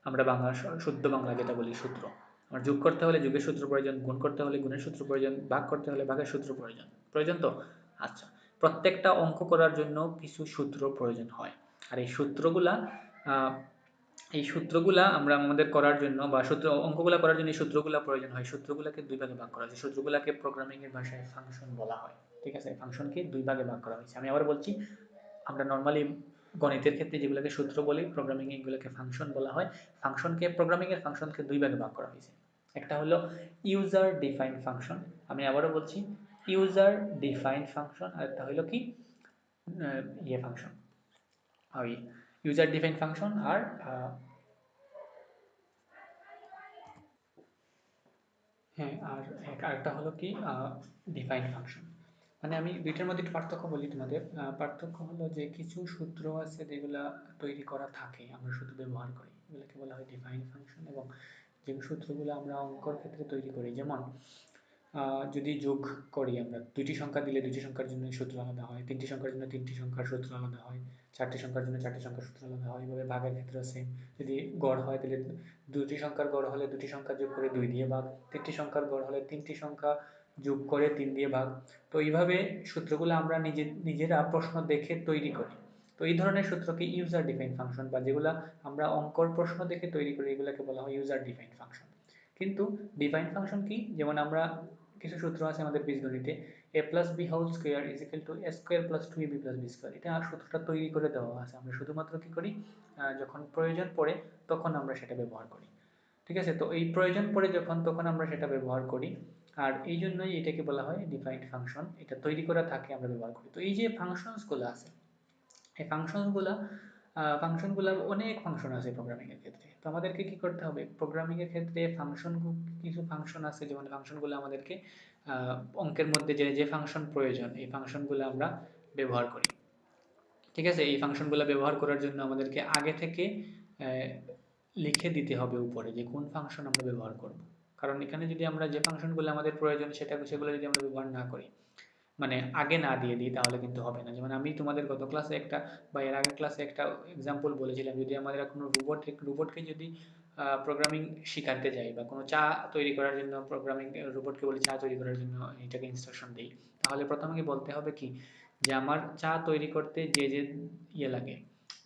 আমরা বাংলা শুদ্ধ বাংলা যেটা বলি সূত্র, আমার যোগ করতে হলে যোগের সূত্র প্রয়োজন, গুণ করতে হলে গুণের সূত্র প্রয়োজন, ভাগ করতে হলে ভাগের সূত্র প্রয়োজন, প্রয়োজন তো। আচ্ছা, প্রত্যেকটা অঙ্ক করার জন্য কিছু সূত্র প্রয়োজন হয়, আর এই সূত্রগুলা আমরা আমাদের করার জন্য, বা অঙ্কগুলা করার জন্য এই সূত্রগুলা প্রয়োজন হয়, সূত্রগুলাকে দুই ভাগে ভাগ করা হয়েছে, সূত্রগুলাকে প্রোগ্রামিং এর ভাষায় ফাংশন বলা হয়। ঠিক আছে, ফাংশনকে দুই ভাগে ভাগ করা হয়েছে। আমি আবার বলছি, আমরা নর্মালি গণিতের ক্ষেত্রে যেগুলোকে সূত্র বলি, প্রোগ্রামিং এগুলোকে ফাংশন বলা হয়। প্রোগ্রামিং এর ফাংশনকে দুই ভাগে ভাগ করা হয়েছে, একটা হলো ইউজার ডিফাইন্ড ফাংশন, আমি আবারও বলছি ইউজার ডিফাইন্ড ফাংশন, আর একটা হলো কি ফাংশন, ওই ইউজার ডিফাইন্ড ফাংশন, আর হ্যাঁ, আর আরেকটা হলো কি ডিফাইন্ড ফাংশন। মানে আমি দুইটার মধ্যে একটু পার্থক্য বলি তোমাদের। পার্থক্য হলো যে কিছু সূত্র আছে যেগুলা তৈরি করা থাকে, আমরা শুধু ব্যবহার করি, এগুলোকে বলা হয় ডিফাইন্ড ফাংশন। এবং যে সূত্রগুলো আমরা অঙ্কর ক্ষেত্রে তৈরি করি, যেমন যদি যোগ করি, আমরা দুইটি সংখ্যা দিলে দুইটি সংখ্যার জন্য সূত্র আলাদা হয়, তিনটি সংখ্যার জন্য তিনটি সংখ্যার সূত্র আলাদা হয়, চারটি সংখ্যার জন্য চারটি সংখ্যার সূত্র আলাদা হয়। এভাবে ভাগের ক্ষেত্রে সেম, যদি গড় হয় তাহলে দুটি সংখ্যার গড় হলে দুটি সংখ্যা যোগ করে 2 দিয়ে ভাগ, তিনটি সংখ্যার গড় হলে তিনটি সংখ্যা যোগ করে 3 দিয়ে ভাগ। তো এইভাবে সূত্রগুলো আমরা নিজেরা প্রশ্ন দেখে তৈরি করি। তো এই ধরনের সূত্রকে ইউজার ডিফাইন্ড ফাংশন, বা যেগুলা আমরা অঙ্কর প্রশ্ন দেখে তৈরি করি, এগুলোকে বলা হয় ইউজার ডিফাইন্ড ফাংশন। কিন্তু ডিফাইন্ড ফাংশন কি, যেমন আমরা কিছু সূত্র আছে আমাদের বীজগণিতে, a plus B whole square is equal to A square plus 2ab plus B square, এটা সূত্রটা তৈরি করে দেওয়া আছে, আমরা শুধুমাত্র কি করি, যখন প্রয়োজন পড়ে তখন আমরা সেটা ব্যবহার করি। ঠিক আছে, তো এই প্রয়োজন পড়ে যখন, তখন আমরা সেটা ব্যবহার করি, আর এই জন্যই এটাকে বলা হয় ডিফাইন্ড ফাংশন, এটা তৈরি করা থাকে আমরা ব্যবহার করি। তো এই যে ফাংশনসগুলো আছে, এই ফাংশনগুলো অনেক ফাংশন আছে প্রোগ্রামিং এর ক্ষেত্রে। তো আমাদেরকে কি করতে হবে, প্রোগ্রামিং এর ক্ষেত্রে কিছু ফাংশন আছে, যেমন ফাংশনগুলো আমাদেরকে অঙ্কের মধ্যে যে যে ফাংশন প্রয়োজন, এই ফাংশনগুলো আমরা ব্যবহার করি। ঠিক আছে, এই ফাংশনগুলো ব্যবহার করার জন্য আমাদেরকে আগে থেকে লিখে দিতে হবে উপরে যে কোন ফাংশন আমরা ব্যবহার করব। কারণ এখানে যদি আমরা যে ফাংশনগুলো আমাদের প্রয়োজন সেগুলো যদি আমরা ব্যবহার না করি, মানে আগে না দিয়ে দিই, তাহলে কিন্তু হবে না। যেমন আমি তোমাদের গত ক্লাসে একটা বা এর আগের ক্লাসে একটা এক্সাম্পল বলেছিলাম, যদি আমাদের কোনো রোবটকে যদি প্রোগ্রামিং শেখাতে যাই বা কোনো চা তৈরি করার জন্য প্রোগ্রামিং রোবটকে বলি চা তৈরি করার জন্য এটাকে ইনস্ট্রাকশন দিই, তাহলে প্রথমে কি বলতে হবে কি, যে আমার চা তৈরি করতে যে যে ইয়ে লাগে,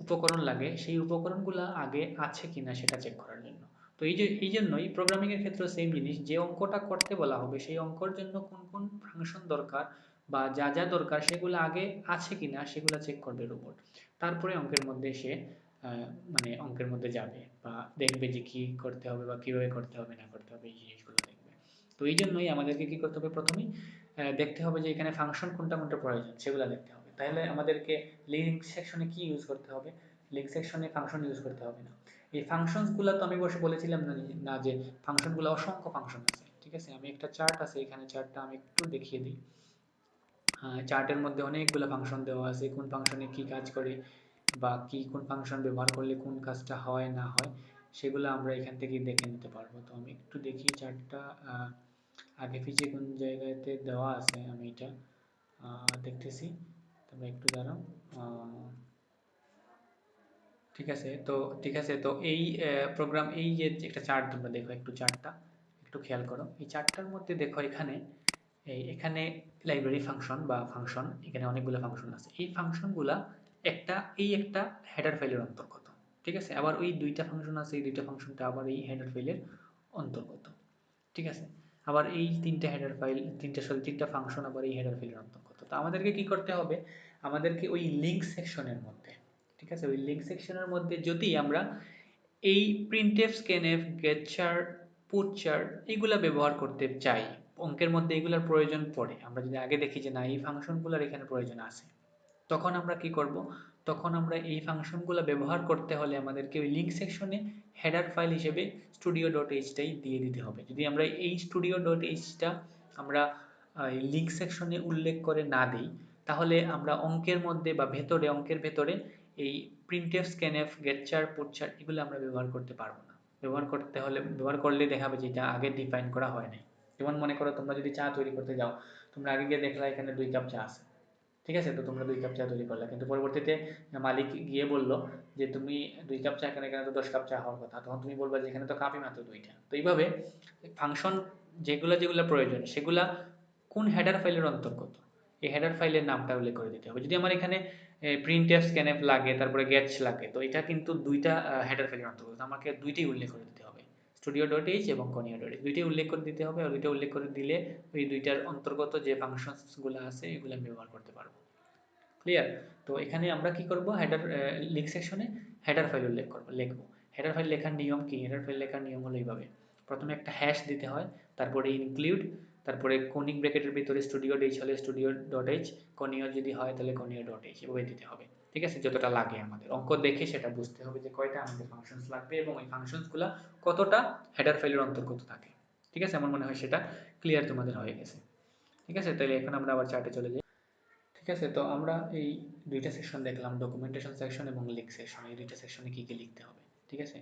উপকরণ লাগে, সেই উপকরণগুলো আগে আছে কিনা সেটা চেক করার জন্য। তো এই জন্যই প্রোগ্রামিং এর ক্ষেত্রে সেম জিনিস, যে অঙ্কটা করতে বলা হবে সেই অঙ্কর জন্য কোন কোন ফাংশন দরকার বা যা যা দরকার সেগুলো আগে আছে কিনা সেগুলো চেক করবে রোবট। তারপরে অঙ্কের মধ্যে সে মানে অঙ্কের মধ্যে যাবে বা দেখবে যে কি করতে হবে বা কিভাবে করতে হবে না করতে হবে, এই জিনিসগুলো দেখবে। তো এই জন্যই আমাদেরকে কি করতে হবে, প্রথমেই দেখতে হবে যে এখানে ফাংশন কোনটা কোনটা প্রয়োজন সেগুলো দেখতে হবে। তাহলে আমাদেরকে লিঙ্ক সেকশনে কি ইউজ করতে হবে, লিঙ্ক সেকশনে ফাংশন ইউজ করতে হবে না। এই ফাংশনসগুলো তো আমি বসে বলেছিলাম না যে ফাংশনগুলো অসংখ্য ফাংশন আছে, ঠিক আছে। আমি একটা চার্ট আছে এখানে, চার্টটা আমি একটু দেখিয়ে দিই। চার্টের মধ্যে অনেকগুলো ফাংশন দেওয়া আছে, কোন ফাংশনে কি কাজ করে বা কি কোন ফাংশন ব্যবহার করলে কোন কাজটা হয় না হয় সেগুলো আমরা এখান থেকে দেখে নিতে পারবো। তো আমি একটু দেখি চার্টটা আগে পিছিয়ে কোন জায়গাতে দেওয়া আছে, আমি এটা দেখতেছি। তোমরা একটু দাঁড়াও। ঠিক আছে তো ঠিক আছে তো এই প্রোগ্রাম, এই যে একটা চার্ট তোমরা দেখো, একটু চার্টটা একটু খেয়াল করো। এই চার্টটার মধ্যে দেখো এখানে এখানে লাইব্রেরি ফাংশন বা ফাংশন, এখানে অনেকগুলো ফাংশন আছে। এই ফাংশনগুলা একটা হেডার ফাইলের অন্তর্গত, ঠিক আছে। আবার ওই দুইটা ফাংশন আছে, এই দুইটা ফাংশনটা আবার এই হেডার ফাইলের অন্তর্গত, ঠিক আছে। আবার এই তিনটা ফাংশন আবার এই হেডার ফাইলের অন্তর্গত। তো আমাদেরকে কি করতে হবে, আমাদেরকে ওই লিঙ্ক সেকশনের মধ্যে, ঠিক আছে, ওই লিঙ্ক সেকশনের মধ্যে যদি আমরা এই প্রিন্টএফ স্ক্যানএফ গেটচার পুটচার এগুলা ব্যবহার করতে চাই, অঙ্কের মধ্যে এগুলার প্রয়োজন পড়ে, আমরা যদি আগে দেখি যে না এই ফাংশনগুলোর এখানে প্রয়োজন আছে, তখন আমরা কি করব, তখন আমরা এই ফাংশনগুলো ব্যবহার করতে হলে আমাদেরকে ওই লিঙ্ক সেকশনে হেডার ফাইল হিসেবে studio.h টাই দিয়ে দিতে হবে। যদি আমরা এই studio.h টা আমরা লিঙ্ক সেকশনে উল্লেখ করে না দিই, তাহলে আমরা অঙ্কের মধ্যে বা অঙ্কের ভেতরে এই printf scanf getchar putchar এগুলো আমরা ব্যবহার করতে পারবো না। ব্যবহার করলে দেখাবে যে এটা আগে ডিফাইন করা হয় নাই। যেমন মনে করো তোমরা যদি চা তৈরি করতে যাও, তোমরা আগে গিয়ে দেখলা এখানে 2 কাপ চা আছে, ঠিক আছে। তো তোমরা 2 কাপ চা তৈরি করলে, কিন্তু পরবর্তীতে মালিক গিয়ে বলল যে তুমি 2 কাপ চা, এখানে এখানে তো 10 কাপ চা হওয়ার কথা, তখন তুমি বলবা যে এখানে তো কাপই মাত্র 2টা। তো এইভাবে ফাংশন যেগুলা যেগুলা প্রয়োজন সেগুলা কোন হেডার ফাইলের অন্তর্গত, এই হেডার ফাইলের নামটা উল্লেখ করে দিতে হবে। যদি আমার এখানে printf scanf লাগে, তারপরে getch লাগে, তো এটা কিন্তু দুইটা হেডার ফাইলের অন্তর্গত, আমাকে দুইটাই উল্লেখ করে দিতে হবে, studio.h এবং conio.h দুইটাই উল্লেখ করে দিতে হবে। আর দুইটা উল্লেখ করে দিলে ওই দুইটার অন্তর্গত যে ফাংশনসগুলো আছে এগুলো আমি ব্যবহার করতে পারবো। ক্লিয়ার? তো এখানে আমরা কি করব, হেডার লিঙ্ক সেকশনে হেডার ফাইল উল্লেখ করব, লিখবো। হেডার ফাইল লেখার নিয়ম কি, হেডার ফাইল লেখার নিয়ম হলো এইভাবে, প্রথমে একটা হ্যাশ দিতে হয়, তারপরে ইনক্লুড, তারপরে কোনিক ব্র্যাকেটের ভিতরে studio.h হলে studio.h, conio যদি হয় তাহলে conio.h, এভাবে দিতে হবে, ঠিক আছে। যতটা লাগে আমাদের অঙ্ক দেখে সেটা বুঝতে হবে যে কয়টা আমাদের ফাংশনস লাগবে এবং ওই ফাংশনসগুলো কতটা হেডার ফাইলের অন্তর্গত থাকে, ঠিক আছে। আমার মনে হয় সেটা ক্লিয়ার তোমাদের হয়ে গেছে, ঠিক আছে। তাহলে এখন আমরা আবার চার্টে চলে যাই। ঠিক আছে, তো আমরা এই দুইটা সেকশন দেখলাম, ডকুমেন্টেশন সেকশন এবং লিঙ্ক সেকশন, এই দুইটা সেকশনে কি কি লিখতে হবে, ঠিক আছে।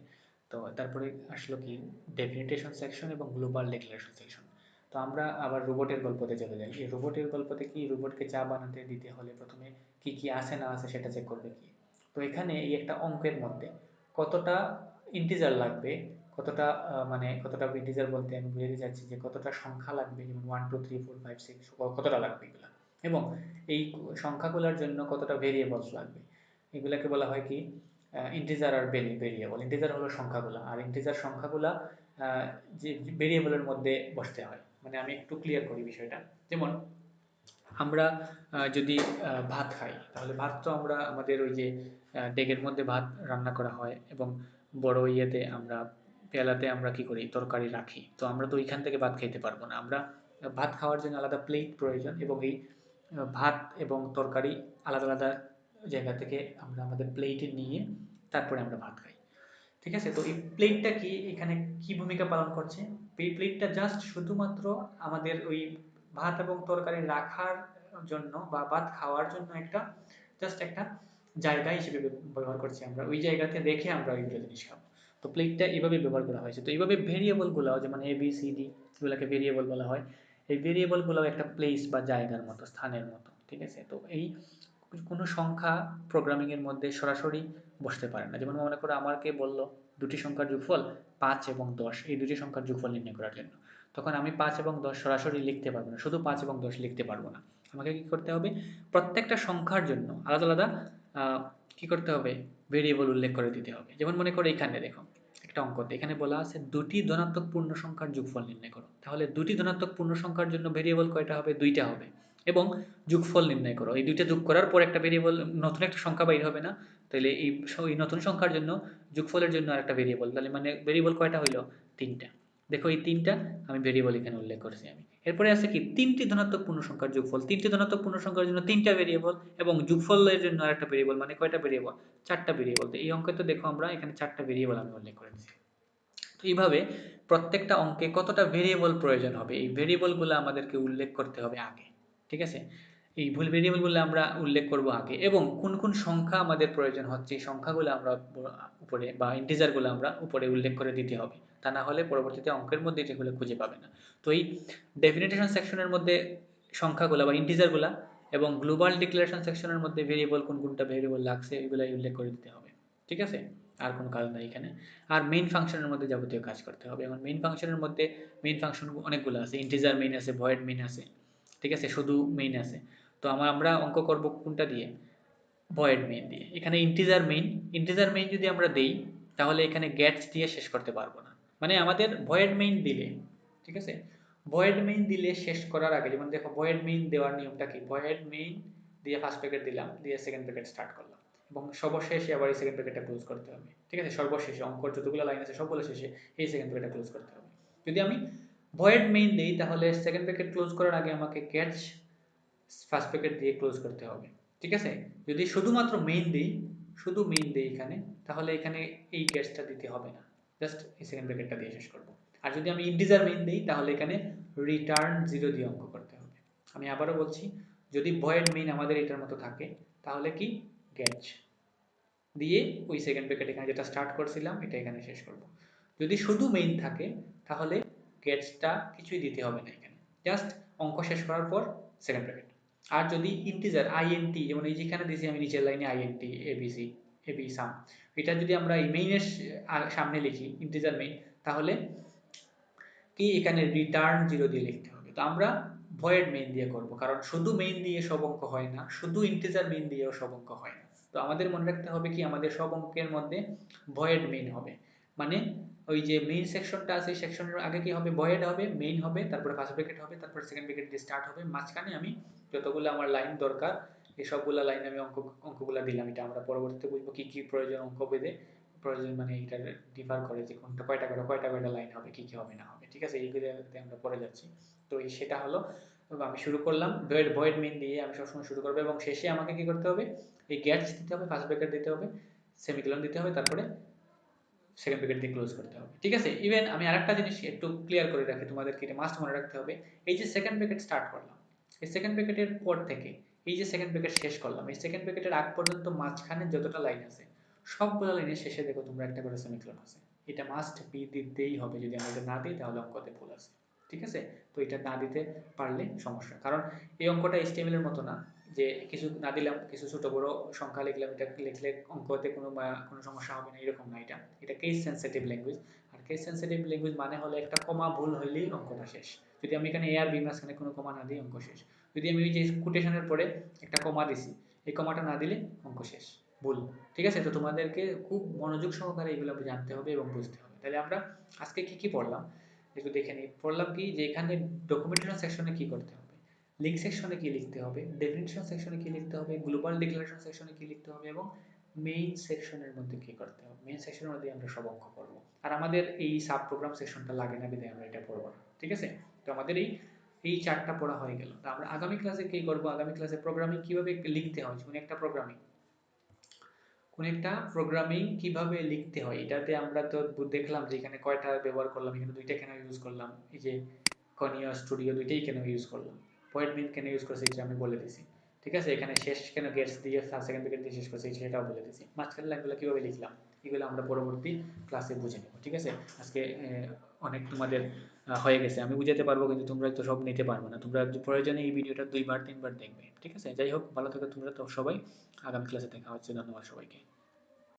তো তারপরে আসলো কি ডেফিনিটেশন সেকশন এবং গ্লোবাল ডিক্লারেশন সেকশন। তো আমরা আবার রোবটের গল্পতে চলে যাই। এই রোবটের গল্পতে কি, রোবটকে চা বানাতে দিতে হলে প্রথমে কি কি আছে না আছে সেটা চেক করবে কি। তো এখানে এই একটা অঙ্কের মধ্যে কতটা ইন্টিজার লাগবে, কতটা মানে কতটা ইন্টিজার বলতে আমি বুঝাতে চাচ্ছি যে কতটা সংখ্যা লাগবে, যেমন 1 2 3 4 5 6 কতটা লাগবে এগুলা, এবং এই সংখ্যাগুলোর জন্য কতটা ভেরিয়েবলস লাগবে, এগুলাকে বলা হয় কি ইন্টিজার আর ভেরিয়েবল। ইন্টিজার হলো সংখ্যাগুলা, আর ইন্টিজার সংখ্যাগুলা যে ভেরিয়েবলের মধ্যে বসতে হয়। মানে আমি একটু ক্লিয়ার করি বিষয়টা। যেমন আমরা যদি ভাত খাই, তাহলে ভাত তো আমরা আমাদের ওই যে ডেগের মধ্যে ভাত রান্না করা হয় এবং বড় ইয়েতে আমরা পেয়ালাতে আমরা কি করি তরকারি রাখি, তো আমরা তো ওইখান থেকে ভাত খাইতে পারবো না। আমরা ভাত খাওয়ার জন্য আলাদা প্লেট প্রয়োজন, এবং এই ভাত এবং তরকারি আলাদা আলাদা জায়গা থেকে আমরা আমাদের প্লেটে নিয়ে তারপরে আমরা ভাত খাই, ঠিক আছে। তো এই প্লেটটা কি এখানে কি ভূমিকা পালন করছে, এই প্লেটটা জাস্ট শুধুমাত্র আমাদের ওই ভাত এবং তরকারি রাখার জন্য বা ভাত খাওয়ার জন্য জাস্ট একটা জায়গা হিসেবে ব্যবহার করছি, আমরা ওই জায়গাতে রেখে আমরা ওইগুলো জিনিস খাবো। তো প্লেটটা এইভাবে ব্যবহার করা হয়েছে। তো এইভাবে ভেরিয়েবলগুলো যেমন এ বি সি ডি এগুলোকে ভেরিয়েবল বলা হয়। এই ভেরিয়েবলগুলো একটা প্লেস বা জায়গার মতো, স্থানের মতো, ঠিক আছে? তো এই কোনো সংখ্যা প্রোগ্রামিংয়ের মধ্যে সরাসরি বসতে পারে না। যেমন মনে করো আমাকে বলল দুটি সংখ্যার যোগফল 5 এবং 10, এই দুটি সংখ্যার যোগফল নির্ণয় করার জন্য। তখন আমি 5 এবং 10 সরাসরি লিখতে পারবো না, শুধু 5 এবং 10 লিখতে পারবো না। আমাকে কি করতে হবে, প্রত্যেকটা সংখ্যার জন্য আলাদা আলাদা কি করতে হবে, ভেরিয়েবল উল্লেখ করে দিতে হবে। যেমন মনে করো এখানে দেখো একটা অঙ্কতে এখানে বলা আছে দুটি ধনাত্মক পূর্ণ সংখ্যার যোগফল নির্ণয় করো। তাহলে দুটি ধনাত্মক পূর্ণ সংখ্যার জন্য ভেরিয়েবল কয়টা হবে, দুইটা হবে। এবং যোগফল নির্ণয় করো, এই দুইটা যোগ করার পর একটা ভেরিয়েবল, নতুন একটা সংখ্যা বাইর হবে না? তাহলে এই নতুন সংখ্যার জন্য যোগফলের জন্য আরেকটা ভেরিয়েবল, তাহলে মানে ভেরিয়েবল কয়টা হইলো, তিনটা। দেখো এই তিনটা আমি ভেরিয়েবল এখানে উল্লেখ করছি আমি। এরপরে আছে কি, তিনটি ধনাত্মক পূর্ণ সংখ্যার যোগফল, তিনটি ধনাত্মক পূর্ণ সংখ্যার জন্য তিনটা ভেরিয়েবল এবং যোগফলের জন্য আরেকটা ভেরিয়েবল, মানে কয়টা ভেরিয়েবল, চারটা ভেরিয়েবল। তো এই অঙ্কে তো দেখো আমরা এখানে চারটা ভেরিয়েবল আমি উল্লেখ করেছি। তো এইভাবে প্রত্যেকটা অঙ্কে কতটা ভেরিয়েবল প্রয়োজন হবে, এই ভেরিয়েবলগুলো আমাদেরকে উল্লেখ করতে হবে আগে, ঠিক আছে? এই ভুল ভেরিয়েবলগুলো আমরা উল্লেখ করব আগে, এবং কোন কোন সংখ্যা আমাদের প্রয়োজন হচ্ছে এই সংখ্যাগুলো আমরা উপরে, বা ইন্টিজারগুলো আমরা উপরে উল্লেখ করে দিতে হবে। তা না হলে পরবর্তীতে অঙ্কের মধ্যে এগুলো খুঁজে পাবে না। তো এই ডেফিনিটেশন সেকশনের মধ্যে সংখ্যাগুলো বা ইন্টিজারগুলো, এবং গ্লোবাল ডিক্লারেশন সেকশনের মধ্যে ভেরিয়েবল কোন কোনটা ভেরিয়েবল লাগছে এগুলাই উল্লেখ করে দিতে হবে, ঠিক আছে? আর কোনো কাজ নাই এখানে। আর মেইন ফাংশনের মধ্যে যাবতীয় কাজ করতে হবে। এবং মেইন ফাংশনের মধ্যে মেইন ফাংশন অনেকগুলো আছে, ইন্টিজার মেইন আছে, ভয়েড মেইন আছে, ঠিক আছে, শুধু মেইন আছে। তো আমরা অঙ্ক করব কোনটা দিয়ে, ভয়েড মেইন দিয়ে। এখানে ইন্টিজার মেইন যদি আমরা দেই তাহলে এখানে গেটস দিয়ে শেষ করতে পারবো না। মানে আমাদের ভয়েড মেইন দিলে, ঠিক আছে, ভয়েড মেইন দিলে শেষ করার আগে, যেমন দেখো ভয়েড মেইন দেওয়ার নিয়মটা কি, ভয়েড মেইন দিয়ে ফার্স্ট ব্র্যাকেট দিলাম, দিয়ে সেকেন্ড ব্র্যাকেট স্টার্ট করলাম, এবং সর্বশেষে আবার এই সেকেন্ড ব্র্যাকেটটা ক্লোজ করতে হবে, ঠিক আছে? সর্বশেষে অঙ্কর যতগুলো লাইন আছে সবগুলো শেষে এই সেকেন্ড ব্র্যাকেটটা ক্লোজ করতে হবে। যদি আমি ভয়েড মেইন দিই তাহলে সেকেন্ড ব্র্যাকেট ক্লোজ করার আগে আমাকে গেটস ফার্স্ট ব্র্যাকেট দিয়ে ক্লোজ করতে হবে, ঠিক আছে? যদি শুধুমাত্র মেইন দিই, শুধু মেইন দিই এখানে, তাহলে এখানে এই গেটসটা দিতে হবে না, জাস্ট এই সেকেন্ড ব্র্যাকেটটা দিয়ে শেষ করব। আর যদি আমি ইন্টিজার মেইন দিই তাহলে এখানে রিটার্ন 0 দিয়ে অঙ্ক করতে হবে। আমি আবারও বলছি, যদি ভয়েড মেইন আমাদের এটার মতো থাকে তাহলে কি, গেটস দিয়ে ওই সেকেন্ড ব্র্যাকেট এখানে যেটা স্টার্ট করছিলাম এটা এখানে শেষ করব। যদি শুধু মেইন থাকে তাহলে গেটসটা কিছুই দিতে হবে না এখানে, জাস্ট অঙ্ক শেষ করার পর সেকেন্ড ব্র্যাকেট। আর যদি ইন্টিজার আইএনটি, যেমন এই যেখানে দিয়েছি আমি নিচের লাইনে আইএনটি এবিসি এবি সাম, এটা যদি আমরা এই মেইনের সামনে লিখি, ইন্টিজার মেইন, তাহলে কি এখানে রিটার্ন 0 দিয়ে লিখতে হবে। তো আমরা ভয়েড মেইন দিয়ে করব, কারণ শুধু মেইন দিয়ে সব অঙ্ক হয় না, শুধু ইন্টিজার মেইন দিয়েও সব অঙ্ক হয় না। তো আমাদের মনে রাখতে হবে কি, আমাদের সব অঙ্কের মধ্যে ভয়েড মেইন হবে। মানে ওই যে মেইন সেকশনটা আছে, সেকশনের আগে কি হবে, ভয়েড হবে, মেইন হবে, তারপরে ফার্স্ট ব্র্যাকেট হবে, তারপরে সেকেন্ড ব্র্যাকেট দিয়ে স্টার্ট হবে, মাঝখানে আমি যতগুলো আমার লাইন দরকার এই সবগুলো লাইন আমি অঙ্কগুলো দিলাম। এটা আমরা পরবর্তীতে বুঝবো কি কি প্রয়োজন অঙ্ক বেঁধে, প্রয়োজন মানে এটা ডিফার করে যে কোনটা কয়টা লাইন হবে, কি কি হবে না হবে, ঠিক আছে? এইগুলোতে আমরা পরে যাচ্ছি। তো সেটা হলো, আমি শুরু করলাম ভয়েড মেইন দিয়ে, আমি সবসময় শুরু করবো, এবং শেষে আমাকে কি করতে হবে, এই গেটস দিতে হবে, ফার্স্ট ব্র্যাকেট দিতে হবে, সেমিকোলন দিতে হবে, তারপরে সেকেন্ড ব্র্যাকেট দিয়ে ক্লোজ করতে হবে, ঠিক আছে? ইভেন আমি আরেকটা জিনিস একটু ক্লিয়ার করে রাখি, তোমাদেরকে এটা মাস্ট মনে রাখতে হবে। এই যে সেকেন্ড ব্র্যাকেট স্টার্ট করলাম, এই সেকেন্ড ব্র্যাকেটের পর থেকে এই যে সেকেন্ড ব্র্যাকেট শেষ করলাম, এই সেকেন্ড ব্র্যাকেটের আগ পর্যন্ত মাঝখানে যতটা লাইন আছে সবগুলো লাইনের শেষে দেখো তোমরা একটা করে সেমিকোলন আছে। এটা মাস্ট বি দিতেই হবে, যদি আমরা এটা না দিই তাহলে অঙ্কতে ভুল আছে, ঠিক আছে? তো এটা না দিতে পারলে সমস্যা, কারণ এই অঙ্কটা এইচটিএমএল এর মতো না যে কিছু না দিলাম, কিছু ছোট বড় সংখ্যা লিখলাম, এটা লিখলে অঙ্কতে কোনো সমস্যা হবে না, এরকম না। এটা কেস সেন্সিটিভ ল্যাঙ্গুয়েজ। আর কেস সেন্সিটিভ ল্যাঙ্গুয়েজ মানে হলো একটা কমা ভুল হইলেই অঙ্কটা শেষ। যদি আমি এখানে এ আর বি মাঝখানে কোনো কমা না দিই অঙ্ক শেষ। যদি আমি ওই যে কোটেশনের পরে একটা কমা দিছি, এই কমাটা না দিলে অঙ্ক শেষ, ভুল, ঠিক আছে? তো তোমাদেরকে খুব মনোযোগ সহকারে এগুলো জানতে হবে এবং বুঝতে হবে। তাহলে আমরা আজকে কি কি পড়লাম একটু দেখে নিই। পড়লাম কি, যে এখানে ডকুমেন্টেশন সেকশনে কি করতে হবে, লিঙ্ক সেকশনে কি লিখতে হবে, ডেফিনিশন সেকশনে কি লিখতে হবে, গ্লোবাল ডিক্লারেশন সেকশনে কি লিখতে হবে, এবং মেইন সেকশনের মধ্যে কি করতে হবে। মেইন সেকশনের মধ্যে আমরা সব অঙ্ক করব। আর আমাদের এই সাব প্রোগ্রাম সেকশনটা লাগে না, বিধায় আমরা এটা পড়ব না, ঠিক আছে? তো আমাদের এই চারটা পড়া হয়ে গেল। তো আমরা আগামী ক্লাসে কি করব, আগামী ক্লাসে প্রোগ্রামিং কিভাবে লিখতে হয়, কোন একটা প্রোগ্রামিং কিভাবে লিখতে হয়, এটাতে আমরা তো দেখলাম যে এখানে কয়টা ব্যবহার করলাম, এখানে দুইটা কেন ইউজ করলাম, এই যে কনিয়া স্টুডিও দুইটাই কেন ইউজ করলাম, পয়েন্ট মিন কেন ইউজ করছি এটা আমি বলে দিছি, ঠিক আছে? এখানে শেষ কেন গেটস দিয়ে সেকেন্ড ব্র্যাকেট দিয়ে শেষ করছি সেটাও বলে দিছি, মাঝখানে লাইনগুলো কিভাবে লিখলাম, এগুলো আমরা পরবর্তী ক্লাসে বুঝে নেব, ঠিক আছে? আজকে অনেক তোমাদের হয়ে গেছে, আমি বুঝাতে পারবো কিন্তু তোমরা তো সব নিতে পারবে না, তোমরা প্রয়োজনে এই ভিডিওটা 2 বার 3 বার দেখবে, ঠিক আছে? যাই হোক, ভালো থাকো তোমরা তো সবাই, আগামী ক্লাসে দেখা হচ্ছে, ধন্যবাদ সবাইকে।